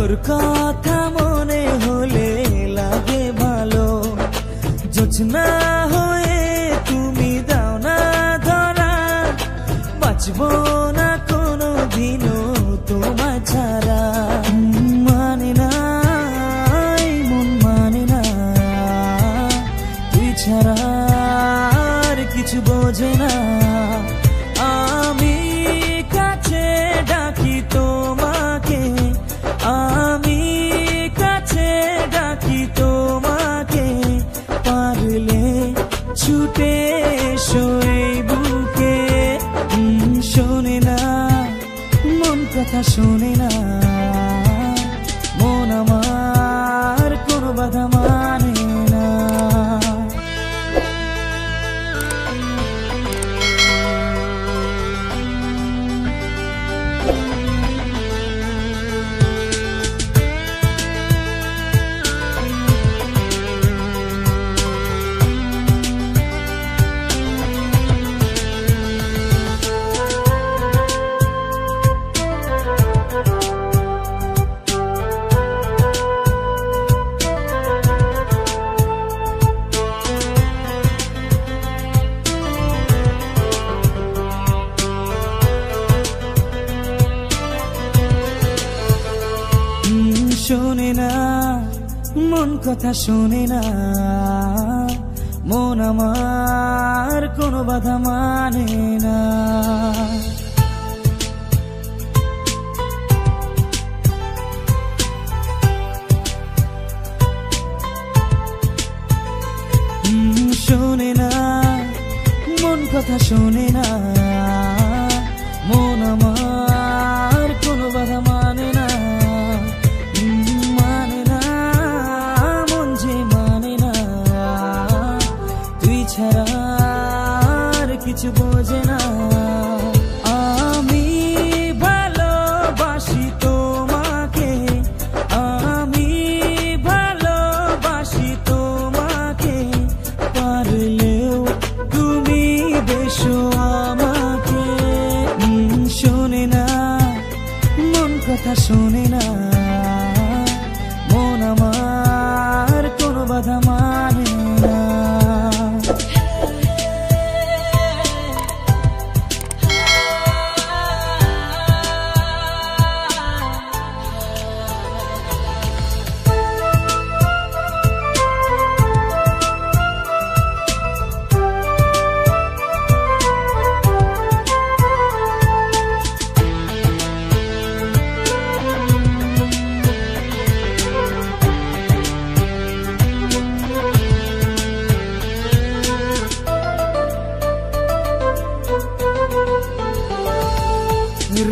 তোর কথা মনে হলে লাগে ভালো, জোছনা হয়ে তুমি দাও না ধরা, বাঁচবো না কোনো দিনও তোমার ছাড়া। মানে না মন মানে না, তুই ছাড়া আর কিছু বোঝে না। আমি কাছে ডাকি তোমাকে, আমি কাছে ডাকি তোমাকে, পারলে ছুটে এসো এই বুকে। শোনে না মন কথা শোনে না, মন আমার কোনো বাধা মানে না। শোনে না মন কথা শোনে না, মন আমার কোনো বাধা মানে না। শোনে না মন কথা শোনে না, মন আমার কোনো বাধা মানে না। ছাড়া আর কিছু বোঝে না। আমি ভালোবাসি তোমাকে, আমি ভালোবাসি তোমাকে, পারলেও তুমি বেশো আমাকে। শোনে না মন কথা শোনে না, মন আমার কোনো বাধা মানে না।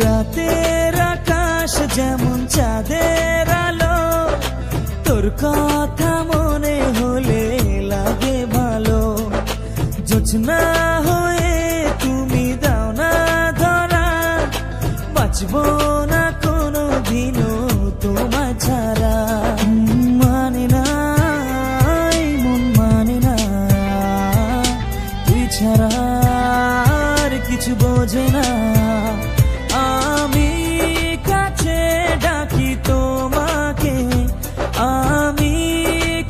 রাতের আকাশ যেমন চাঁদের আলো, তোর কথা মনে হলে লাগে ভালো, জোছনা হয়ে তুমি দাও না ধরা, বাঁচবো না কোনো দিনও তোমার ছাড়া। মানে না মন মানে না, তুই ছাড়া আর কিছু বোঝে না। আমি কাছে ডাকি তোমাকে, আমি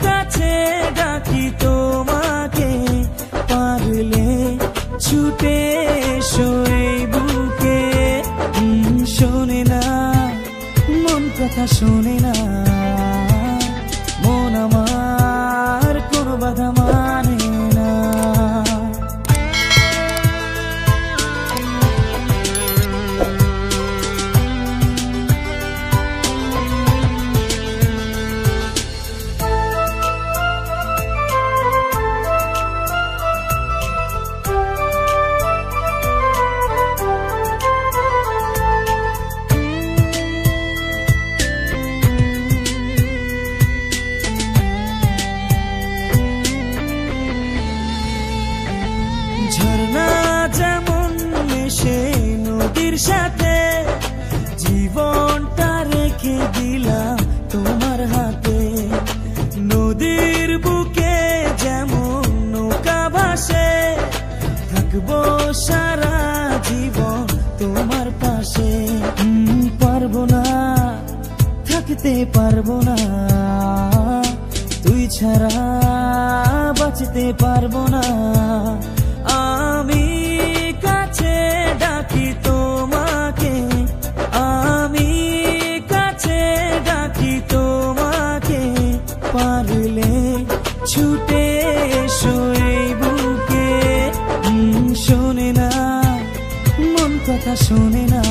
কাছে ডাকি তোমাকে, পারলে ছুটে এসো এই বুকে। শোনে না মন কথা শোনে না, মন আমার কোনো বাধা মানে না। থাকতে পারবো না, তুই ছাড়া বাঁচতে পারবো না। আমি কাছে ডাকি তোমাকে, আমি কাছে ডাকি তোমাকে, পারলে ছুটে এসো এই বুকে। শোনে না মন কথা, শোনে না।